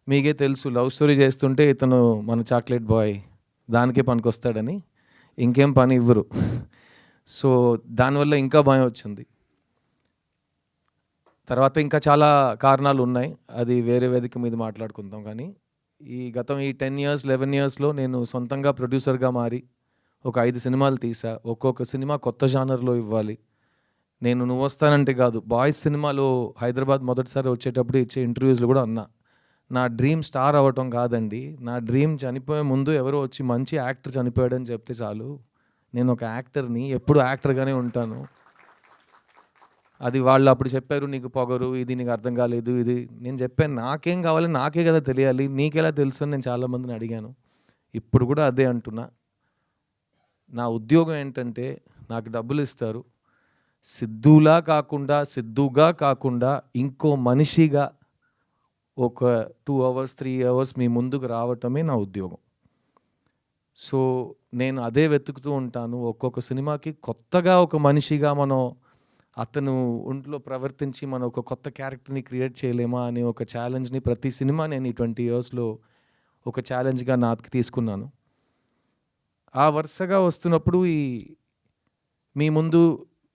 మీకే తెలుసు love story చేస్తుంటే ఇతను మన చాక్లెట్ బాయ్ దానికే పనికొస్తాడని ఇంకేం పని ఇవ్వరు. సో దానివల్ల ఇంకా భయం వచ్చింది. తర్వాత ఇంకా చాలా కారణాలు ఉన్నాయి, అది వేరే వేదిక మీద మాట్లాడుకుందాం. కానీ గతం ఈ 10 ఇయర్స్ 11 ఇయర్స్లో నేను సొంతంగా ప్రొడ్యూసర్గా మారి ఒక 5 సినిమాలు తీసా. ఒక్కొక్క సినిమా కొత్త జానర్లో ఇవ్వాలి. నేను నువ్వు వస్తానంటే కాదు, బాయ్స్ సినిమాలో హైదరాబాద్ మొదటిసారి వచ్చేటప్పుడు ఇచ్చే ఇంటర్వ్యూస్లో కూడా అన్నా, నా డ్రీమ్ స్టార్ అవ్వటం కాదండి, నా డ్రీమ్ చనిపోయే ముందు ఎవరో వచ్చి మంచి యాక్టర్ చనిపోయాడని చెప్తే చాలు, నేను ఒక యాక్టర్ని, ఎప్పుడు యాక్టర్గానే ఉంటాను. అది వాళ్ళు అప్పుడు చెప్పారు, నీకు పొగరు, ఇది నీకు అర్థం కాలేదు, ఇది నేను చెప్పాను, నాకేం కావాలి నాకే కదా తెలియాలి, నీకెలా తెలుసు అని నేను చాలామందిని అడిగాను. ఇప్పుడు కూడా అదే అంటున్నా, నా ఉద్యోగం ఏంటంటే నాకు డబ్బులు ఇస్తారు, సిద్ధుగా కాకుండా ఇంకో మనిషిగా ఒక 2 అవర్స్ 3 అవర్స్ మీ ముందుకు రావటమే నా ఉద్యోగం. సో నేను అదే వెతుకుతూ ఉంటాను. ఒక్కొక్క సినిమాకి కొత్తగా ఒక మనిషిగా మనం అతను ఒంట్లో ప్రవర్తించి మనం ఒక కొత్త క్యారెక్టర్ని క్రియేట్ చేయలేమా అనే ఒక ఛాలెంజ్ని ప్రతి సినిమా నేను ఈ 20 ఇయర్స్లో ఒక ఛాలెంజ్గా నాకు తీసుకున్నాను. ఆ వరుసగా వస్తున్నప్పుడు మీ ముందు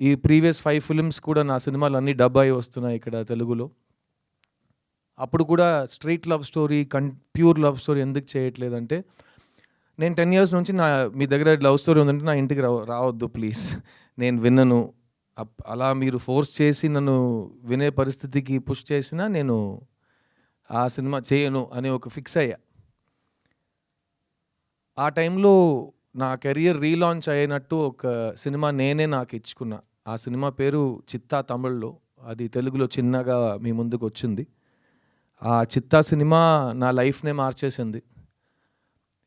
ఈ ప్రీవియస్ 5 ఫిల్మ్స్ కూడా నా సినిమాలు అన్నీ డబ్ అయి వస్తున్నాయి ఇక్కడ తెలుగులో. అప్పుడు కూడా street love story, pure love story ఎందుకు చేయట్లేదంటే, నేను 10 ఇయర్స్ నుంచి మీ దగ్గర లవ్ స్టోరీ ఉందంటే నా ఇంటికి రావద్దు ప్లీజ్, నేను విన్నను. అలా మీరు ఫోర్స్ చేసి నన్ను వినే పరిస్థితికి పుష్ చేసినా నేను ఆ సినిమా చేయను అని ఒక ఫిక్స్ అయ్యా. ఆ టైంలో నా కెరియర్ రీలాంచ్ అయినట్టు ఒక సినిమా నేనే నాకు ఇచ్చుకున్నా. ఆ సినిమా పేరు చిత్తా తమిళ్లో, అది తెలుగులో చిన్నగా మీ ముందుకు వచ్చింది. ఆ చిత్తా సినిమా నా లైఫ్నే మార్చేసింది.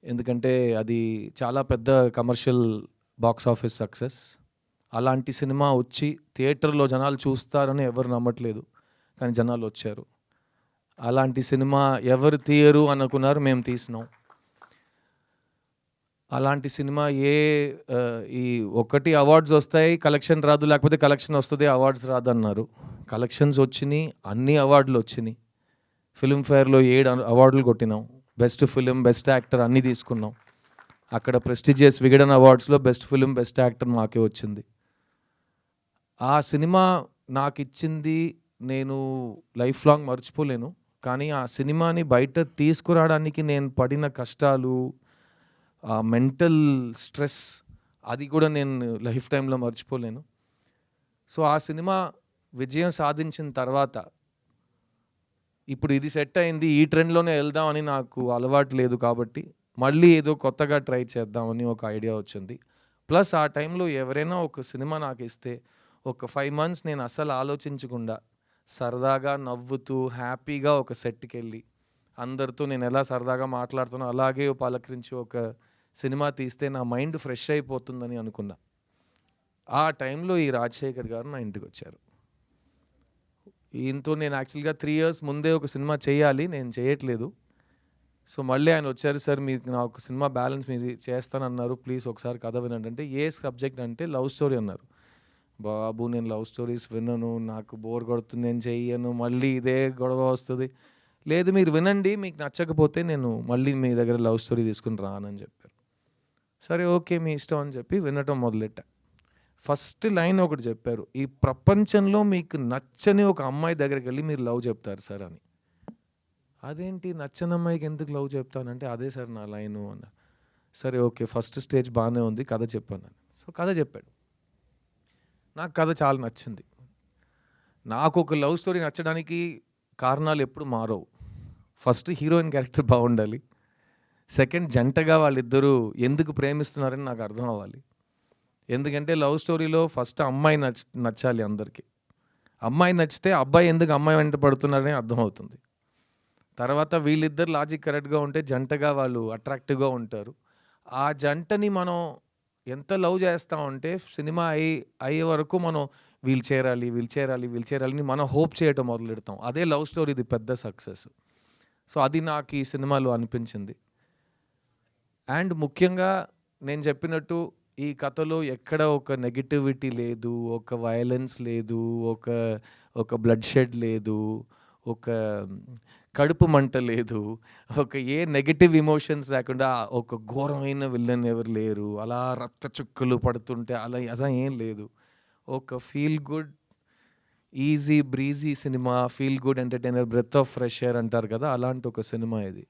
ఎందుకంటే అది చాలా పెద్ద కమర్షియల్ బాక్స్ ఆఫీస్ సక్సెస్. అలాంటి సినిమా వచ్చి థియేటర్లో జనాలు చూస్తారని ఎవరు నమ్మట్లేదు, కానీ జనాలు వచ్చారు. అలాంటి సినిమా ఎవరు తీయరు అనుకున్నారు, మేము తీసినాం. అలాంటి సినిమా ఈ ఒకటి అవార్డ్స్ వస్తాయి, కలెక్షన్ రాదు, లేకపోతే కలెక్షన్ వస్తుంది అవార్డ్స్ రాదు అన్నారు. కలెక్షన్స్ వచ్చినాయి, అన్ని అవార్డులు వచ్చినాయి. ఫిల్మ్ఫేర్లో 7 అవార్డులు కొట్టినాం. బెస్ట్ ఫిలిం, బెస్ట్ యాక్టర్ అన్నీ తీసుకున్నాం. అక్కడ ప్రెస్టీజియస్ విగడన్ అవార్డ్స్లో బెస్ట్ ఫిలిం, బెస్ట్ యాక్టర్ మాకే వచ్చింది. ఆ సినిమా నాకు ఇచ్చింది నేను లైఫ్ లాంగ్ మర్చిపోలేను. కానీ ఆ సినిమాని బయట తీసుకురావడానికి నేను పడిన కష్టాలు, ఆ మెంటల్ స్ట్రెస్, అది కూడా నేను లైఫ్ టైంలో మర్చిపోలేను. సో ఆ సినిమా విజయం సాధించిన తర్వాత ఇప్పుడు ఇది సెట్ అయింది, ఈ ట్రెండ్లోనే వెళ్దామని నాకు అలవాటు లేదు కాబట్టి మళ్ళీ ఏదో కొత్తగా ట్రై చేద్దామని ఒక ఐడియా వచ్చింది. ప్లస్ ఆ టైంలో ఎవరైనా ఒక సినిమా నాకు ఇస్తే ఒక 5 మంత్స్ నేను అస్సలు ఆలోచించకుండా సరదాగా నవ్వుతూ హ్యాపీగా ఒక సెట్కి వెళ్ళి అందరితో నేను ఎలా సరదాగా మాట్లాడుతానో అలాగే పలకరించి ఒక సినిమా తీస్తే నా మైండ్ ఫ్రెష్ అయిపోతుందని అనుకున్నా. ఆ టైంలో ఈ రాజశేఖర్ గారు నా ఇంటికి వచ్చారు. ఈయనతో నేను యాక్చువల్గా 3 ఇయర్స్ ముందే ఒక సినిమా చేయాలి, నేను చేయట్లేదు. సో మళ్ళీ ఆయన వచ్చారు, సార్ మీకు నా ఒక సినిమా బ్యాలెన్స్ మీరు చేస్తానన్నారు, ప్లీజ్ ఒకసారి కథ వినండి అంటే, ఏ సబ్జెక్ట్ అంటే లవ్ స్టోరీ అన్నారు. బాబు నేను లవ్ స్టోరీస్ వినను, నాకు బోర్ కొడుతుంది, నేను చెయ్యను, మళ్ళీ ఇదే గొడవ వస్తుంది. లేదు మీరు వినండి, మీకు నచ్చకపోతే నేను మళ్ళీ మీ దగ్గర లవ్ స్టోరీ తీసుకుని రానని చెప్పారు. సరే ఓకే మీ ఇష్టం అని చెప్పి వినటం మొదలెట్టా. ఫస్ట్ లైన్ ఒకటి చెప్పారు, ఈ ప్రపంచంలో మీకు నచ్చని ఒక అమ్మాయి దగ్గరికి వెళ్ళి మీరు లవ్ చెప్తారు సార్ అని. అదేంటి నచ్చని అమ్మాయికి ఎందుకు లవ్ చెప్తానంటే, అదే సార్ నా లైను అన్న. సరే ఓకే ఫస్ట్ స్టేజ్ బాగానే ఉంది, కథ చెప్పాను. సో కథ చెప్పాడు, నాకు కథ చాలా నచ్చింది. నాకు ఒక లవ్ స్టోరీ నచ్చడానికి కారణాలు ఎప్పుడు మారవు. ఫస్ట్ హీరోయిన్ క్యారెక్టర్ బాగుండాలి, సెకండ్ జంటగా వాళ్ళిద్దరూ ఎందుకు ప్రేమిస్తున్నారని నాకు అర్థం అవ్వాలి. ఎందుకంటే లవ్ స్టోరీలో ఫస్ట్ అమ్మాయి నచ్చాలి అందరికీ. అమ్మాయి నచ్చితే అబ్బాయి ఎందుకు అమ్మాయి వెంట పడుతున్నారని అర్థమవుతుంది. తర్వాత వీళ్ళిద్దరు లాజిక్ కరెక్ట్గా ఉంటే జంటగా వాళ్ళు అట్రాక్టివ్గా ఉంటారు. ఆ జంటని మనం ఎంత లవ్ చేస్తామంటే సినిమా అయ్యే వరకు మనం వీళ్ళు చేరాలి మనం హోప్ చేయటం మొదలెడతాం. అదే లవ్ స్టోరీది పెద్ద సక్సెస్. సో అది నాకు ఈ సినిమాలో అనిపించింది. అండ్ ముఖ్యంగా నేను చెప్పినట్టు ఈ కథలో ఎక్కడ ఒక నెగిటివిటీ లేదు, ఒక వయలెన్స్ లేదు, ఒక బ్లడ్ షెడ్ లేదు, ఒక కడుపు మంట లేదు. ఒక ఏ నెగెటివ్ ఎమోషన్స్ లేకుండా ఒక ఘోరమైన విలన్ ఎవరు లేరు. అలా రక్త చుక్కలు పడుతుంటే అలా ఏం లేదు. ఒక feel good, easy breezy cinema, feel good entertainer, breath of fresh air అంటారు కదా! అలాంటి ఒక సినిమా ఇది.